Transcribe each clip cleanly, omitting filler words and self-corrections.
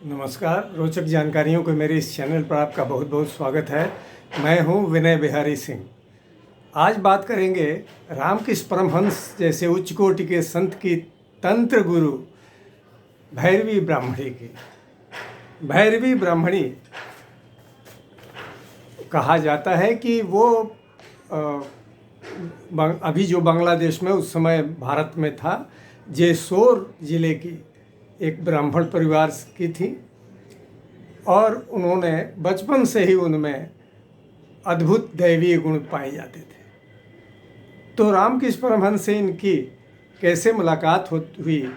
नमस्कार। रोचक जानकारियों के मेरे इस चैनल पर आपका बहुत बहुत स्वागत है। मैं हूं विनय बिहारी सिंह। आज बात करेंगे रामकृष्ण परमहंस जैसे उच्च कोटि के संत की तंत्र गुरु भैरवी ब्राह्मणी की। भैरवी ब्राह्मणी कहा जाता है कि वो अभी जो बांग्लादेश में उस समय भारत में था, जेसोर जिले की एक ब्राह्मण परिवार की थी और उन्होंने बचपन से ही उनमें अद्भुत दैवीय गुण पाए जाते थे। तो रामकृष्ण परमहंस से इनकी कैसे मुलाकात हुई,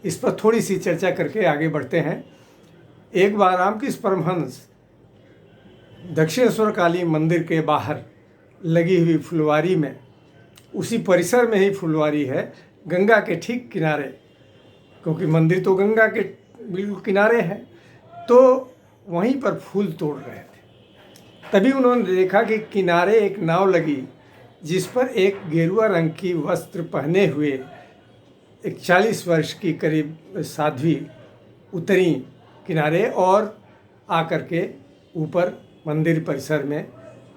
इस पर थोड़ी सी चर्चा करके आगे बढ़ते हैं। एक बार रामकृष्ण परमहंस दक्षिणेश्वर काली मंदिर के बाहर लगी हुई फुलवारी में, उसी परिसर में ही फुलवारी है, गंगा के ठीक किनारे, क्योंकि मंदिर तो गंगा के बिल्कुल किनारे है, तो वहीं पर फूल तोड़ रहे थे। तभी उन्होंने देखा कि किनारे एक नाव लगी जिस पर एक गेरुआ रंग की वस्त्र पहने हुए एक 40 वर्ष की करीब साध्वी उतरी किनारे और आकर के ऊपर मंदिर परिसर में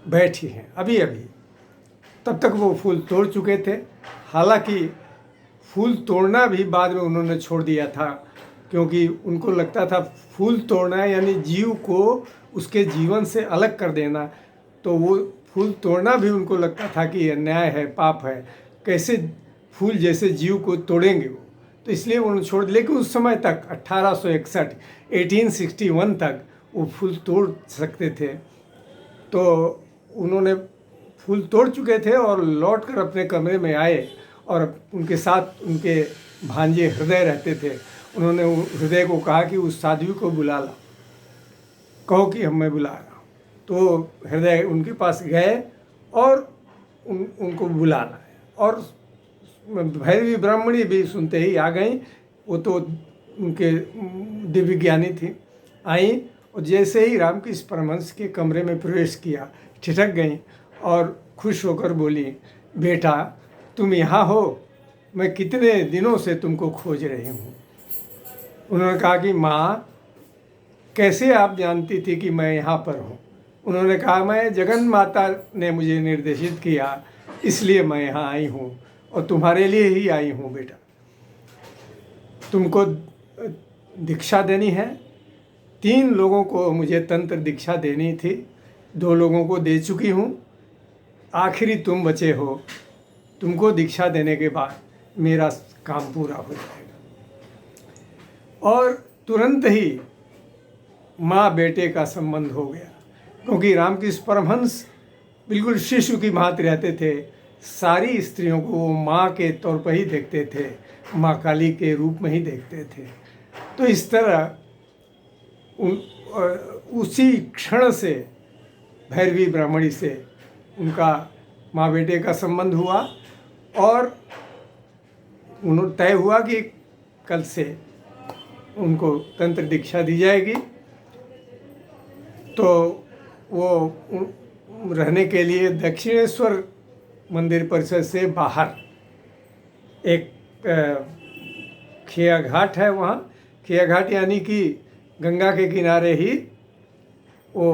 बैठी हैं अभी अभी। तब तक वो फूल तोड़ चुके थे। हालांकि फूल तोड़ना भी बाद में उन्होंने छोड़ दिया था, क्योंकि उनको लगता था फूल तोड़ना यानी जीव को उसके जीवन से अलग कर देना। तो वो फूल तोड़ना भी उनको लगता था कि अन्याय है, पाप है, कैसे फूल जैसे जीव को तोड़ेंगे वो। तो इसलिए उन्होंने छोड़ दिया। लेकिन उस समय तक 1861 1861 तक वो फूल तोड़ सकते थे। तो उन्होंने फूल तोड़ चुके थे और लौटकर अपने कमरे में आए और उनके साथ उनके भांजे हृदय रहते थे। उन्होंने हृदय को कहा कि उस साध्वी को बुला ला, कहो कि मैं बुला रहा हूँ। तो हृदय उनके पास गए और उनको बुला लाए और भैरवी ब्राह्मणी भी सुनते ही आ गई। वो तो उनके दिव्य ज्ञानी थी, आई और जैसे ही रामकृष्ण परमहंस के कमरे में प्रवेश किया, ठिठक गई और खुश होकर बोली, बेटा तुम यहाँ हो, मैं कितने दिनों से तुमको खोज रही हूँ। उन्होंने कहा कि माँ कैसे आप जानती थी कि मैं यहाँ पर हूँ। उन्होंने कहा मैं जगन माता ने मुझे निर्देशित किया, इसलिए मैं यहाँ आई हूँ और तुम्हारे लिए ही आई हूँ बेटा। तुमको दीक्षा देनी है। 3 लोगों को मुझे तंत्र दीक्षा देनी थी, 2 लोगों को दे चुकी हूँ, आखिरी तुम बचे हो। तुमको दीक्षा देने के बाद मेरा काम पूरा हो जाएगा। और तुरंत ही माँ बेटे का संबंध हो गया, क्योंकि रामकृष्ण परमहंस बिल्कुल शिशु की भांति रहते थे। सारी स्त्रियों को वो माँ के तौर पर ही देखते थे, माँ काली के रूप में ही देखते थे। तो इस तरह उसी क्षण से भैरवी ब्राह्मणी से उनका माँ बेटे का संबंध हुआ और उन्होंने तय हुआ कि कल से उनको तंत्र दीक्षा दी जाएगी। तो वो रहने के लिए दक्षिणेश्वर मंदिर परिसर से बाहर एक खिया घाट है, वहाँ खिया घाट यानी कि गंगा के किनारे ही वो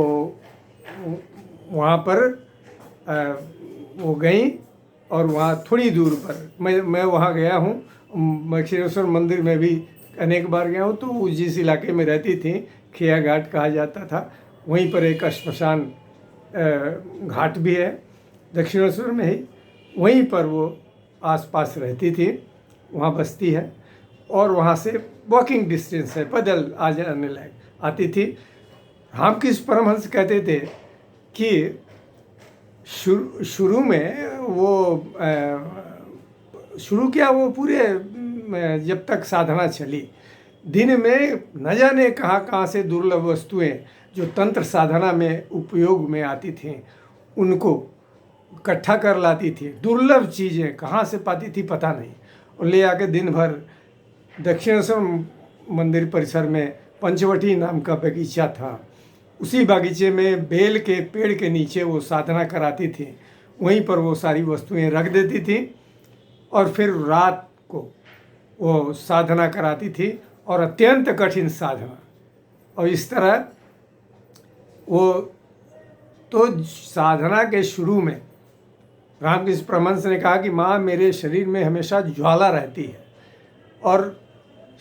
वहाँ पर वो गई और वहाँ थोड़ी दूर पर मैं वहाँ गया हूँ। दक्षिणेश्वर मंदिर में भी अनेक बार गया हूँ। तो जिस इलाके में रहती थी, खिया घाट कहा जाता था, वहीं पर एक श्मशान घाट भी है दक्षिणेश्वर में ही। वहीं पर वो आसपास रहती थी, वहाँ बसती है और वहाँ से वॉकिंग डिस्टेंस है, पैदल आ जाने लायक आती थी। रामकृष्ण परमहंस कहते थे कि शुरू में वो शुरू किया वो पूरे जब तक साधना चली, दिन में न जाने कहाँ कहाँ से दुर्लभ वस्तुएं जो तंत्र साधना में उपयोग में आती थीं उनको इकट्ठा कर लाती थी। दुर्लभ चीज़ें कहाँ से पाती थी पता नहीं, और ले आके दिन भर दक्षिणेश्वर मंदिर परिसर में पंचवटी नाम का बगीचा था, उसी बागीचे में बेल के पेड़ के नीचे वो साधना कराती थी। वहीं पर वो सारी वस्तुएं रख देती थी और फिर रात को वो साधना कराती थी। और अत्यंत कठिन साधना, और इस तरह वो तो साधना के शुरू में रामकृष्ण परमहंस ने कहा कि माँ मेरे शरीर में हमेशा ज्वाला रहती है और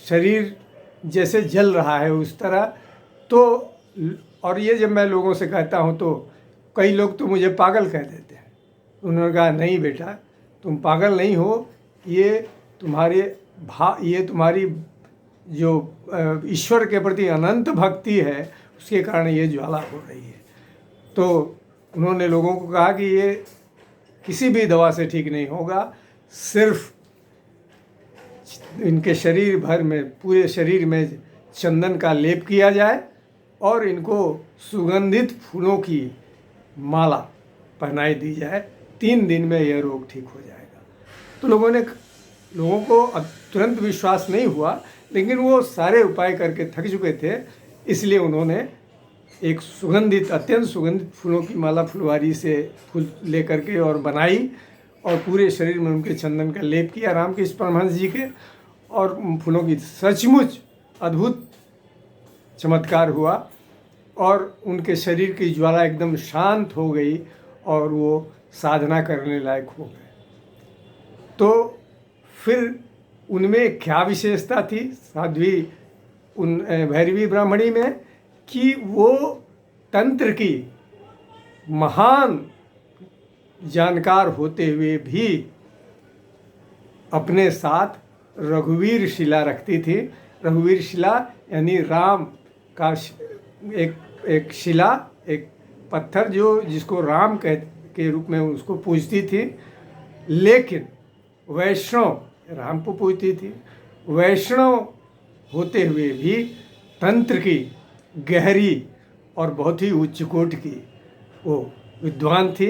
शरीर जैसे जल रहा है उस तरह। तो और ये जब मैं लोगों से कहता हूँ तो कई लोग तो मुझे पागल कह देते हैं। उन्होंने कहा नहीं बेटा, तुम पागल नहीं हो, ये तुम्हारी जो ईश्वर के प्रति अनंत भक्ति है उसके कारण ये ज्वाला हो रही है। तो उन्होंने लोगों को कहा कि ये किसी भी दवा से ठीक नहीं होगा, सिर्फ इनके शरीर भर में, पूरे शरीर में चंदन का लेप किया जाए और इनको सुगंधित फूलों की माला पहनाई दी जाए, 3 दिन में यह रोग ठीक हो जाएगा। तो लोगों को तुरंत विश्वास नहीं हुआ, लेकिन वो सारे उपाय करके थक चुके थे, इसलिए उन्होंने एक अत्यंत सुगंधित फूलों की माला फुलवारी से फूल ले करके और बनाई और पूरे शरीर में उनके चंदन का लेप किया रामकृष्ण परमहंस जी के, और फूलों की सचमुच अद्भुत चमत्कार हुआ और उनके शरीर की ज्वाला एकदम शांत हो गई और वो साधना करने लायक हो गए। तो फिर उनमें क्या विशेषता थी साध्वी भैरवी ब्राह्मणी में कि वो तंत्र की महान जानकार होते हुए भी अपने साथ रघुवीर शिला रखती थी। रघुवीर शिला यानी राम का एक शिला, एक पत्थर जिसको राम के रूप में उसको पूजती थी, लेकिन वैष्णव राम को पूजती थी। वैष्णव होते हुए भी तंत्र की गहरी और बहुत ही उच्च कोट की वो विद्वान थी।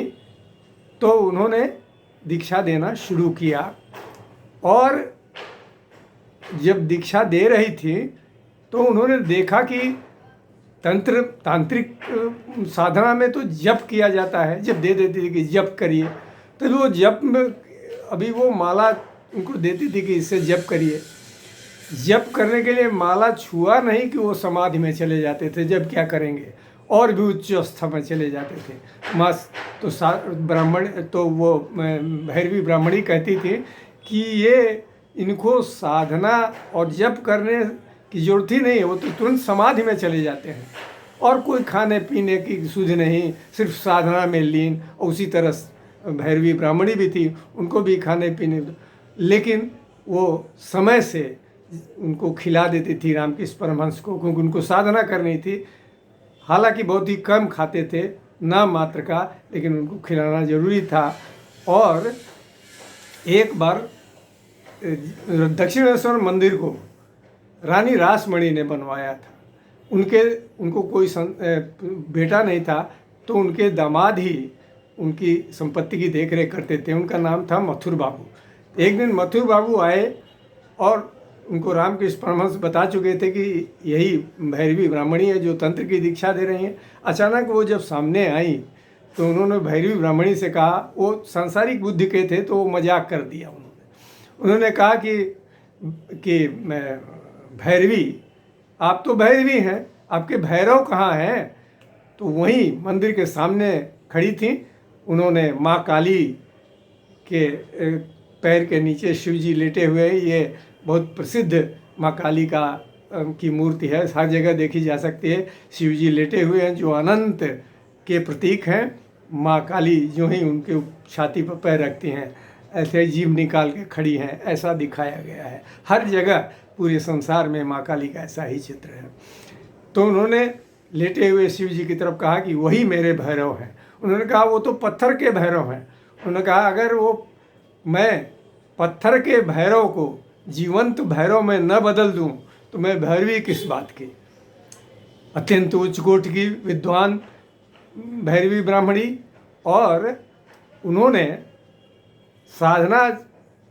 तो उन्होंने दीक्षा देना शुरू किया और जब दीक्षा दे रही थी तो उन्होंने देखा कि तांत्रिक साधना में तो जप किया जाता है, जब दे देती थी कि जप करिए, तो वो जप में अभी वो माला उनको देती थी कि इससे जप करिए। जप करने के लिए माला छुआ नहीं कि वो समाधि में चले जाते थे, जब क्या करेंगे, और भी उच्च अवस्था में चले जाते थे। तो ब्राह्मण तो वो भैरवी ब्राह्मणी कहती थी कि ये इनको साधना और जप करने की जरूरत ही नहीं है, वो तो तुरंत समाधि में चले जाते हैं और कोई खाने पीने की सुध नहीं, सिर्फ साधना में लीन। और उसी तरह भैरवी ब्राह्मणी भी थी, उनको भी खाने पीने, लेकिन वो समय से उनको खिला देती थी रामकृष्ण परमहंस को, क्योंकि उनको साधना करनी थी। हालांकि बहुत ही कम खाते थे, नाम मात्र का, लेकिन उनको खिलाना जरूरी था। और एक बार दक्षिणेश्वर मंदिर को रानी रासमणि ने बनवाया था। उनको कोई बेटा नहीं था, तो उनके दामाद ही उनकी संपत्ति की देखरेख करते थे। उनका नाम था मथुर बाबू। एक दिन मथुर बाबू आए और उनको रामकृष्ण परमहंस बता चुके थे कि यही भैरवी ब्राह्मणी है जो तंत्र की दीक्षा दे रही हैं। अचानक वो जब सामने आई तो उन्होंने भैरवी ब्राह्मणी से कहा, वो सांसारिक बुद्धि के थे तो वो मजाक कर दिया। उन्होंने कहा कि भैरवी, आप तो भैरवी हैं, आपके भैरव कहाँ हैं? तो वहीं मंदिर के सामने खड़ी थी। उन्होंने माँ काली के पैर के नीचे शिव जी लेटे हुए, ये बहुत प्रसिद्ध माँ काली की मूर्ति है, हर जगह देखी जा सकती है। शिव जी लेटे हुए हैं जो अनंत के प्रतीक हैं। माँ काली जो ही उनके छाती पर पैर रखती हैं, ऐसे जीभ निकाल के खड़ी हैं, ऐसा दिखाया गया है। हर जगह पूरे संसार में माँ काली का ऐसा ही चित्र है। तो उन्होंने लेटे हुए शिव जी की तरफ कहा कि वही मेरे भैरव हैं। उन्होंने कहा वो तो पत्थर के भैरव हैं। उन्होंने कहा अगर मैं पत्थर के भैरव को जीवंत भैरव में न बदल दूं तो मैं भैरवी किस बात की। अत्यंत उच्च कोटि की विद्वान भैरवी ब्राह्मणी, और उन्होंने साधना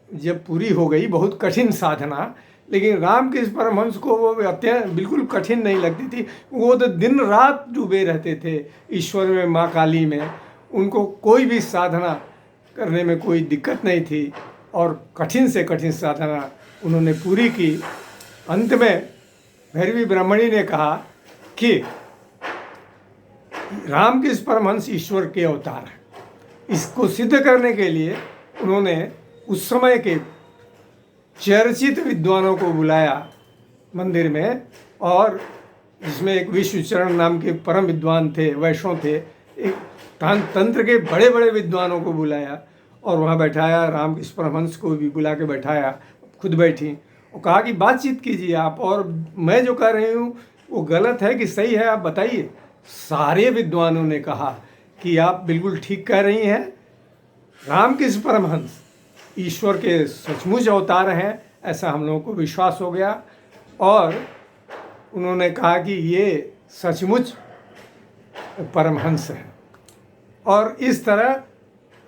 जब पूरी हो गई, बहुत कठिन साधना, लेकिन रामकृष्ण परमहंस को वो अत्यंत बिल्कुल कठिन नहीं लगती थी। वो तो दिन रात डूबे रहते थे ईश्वर में, माँ काली में। उनको कोई भी साधना करने में कोई दिक्कत नहीं थी और कठिन से कठिन साधना उन्होंने पूरी की। अंत में भैरवी ब्राह्मणी ने कहा कि रामकृष्ण परमहंस ईश्वर के अवतार हैं। इसको सिद्ध करने के लिए उन्होंने उस समय के चर्चित विद्वानों को बुलाया मंदिर में, और जिसमें एक विश्वचरण नाम के परम विद्वान थे, वैष्णव थे, एक तंत्र के बड़े बड़े विद्वानों को बुलाया और वहाँ बैठाया। रामकृष्ण परमहंस को भी बुला के बैठाया, खुद बैठी और कहा कि बातचीत कीजिए आप, और मैं जो कह रही हूँ वो गलत है कि सही है, आप बताइए। सारे विद्वानों ने कहा कि आप बिल्कुल ठीक कह रही हैं, रामकृष्ण परमहंस ईश्वर के सचमुच अवतार हैं, ऐसा हम लोगों को विश्वास हो गया। और उन्होंने कहा कि ये सचमुच परमहंस हैं। और इस तरह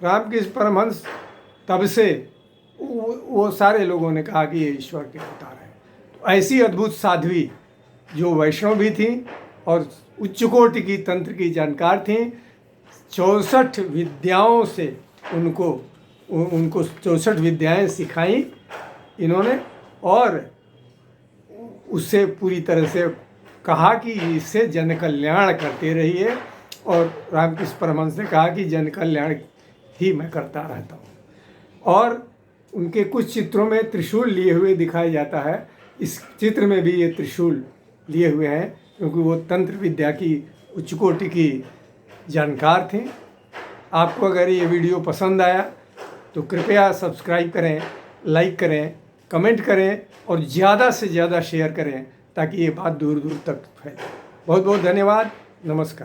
रामकृष्ण परमहंस तब से वो सारे लोगों ने कहा कि ये ईश्वर के अवतार हैं। तो ऐसी अद्भुत साध्वी जो वैष्णव भी थी और उच्च कोटि की तंत्र की जानकार थी, 64 विद्याओं से उनको 64 विद्याएं सिखाई इन्होंने, और उससे पूरी तरह से कहा कि इससे जन कल्याण करते रहिए। और रामकृष्ण परमहंस ने कहा कि जन कल्याण ही मैं करता रहता हूँ। और उनके कुछ चित्रों में त्रिशूल लिए हुए दिखाया जाता है। इस चित्र में भी ये त्रिशूल लिए हुए हैं, क्योंकि वो तंत्र विद्या की उच्च कोटि की जानकार थे। आपको अगर ये वीडियो पसंद आया तो कृपया सब्सक्राइब करें, लाइक करें, कमेंट करें और ज़्यादा से ज़्यादा शेयर करें, ताकि ये बात दूर दूर तक फैले। बहुत बहुत धन्यवाद। नमस्कार।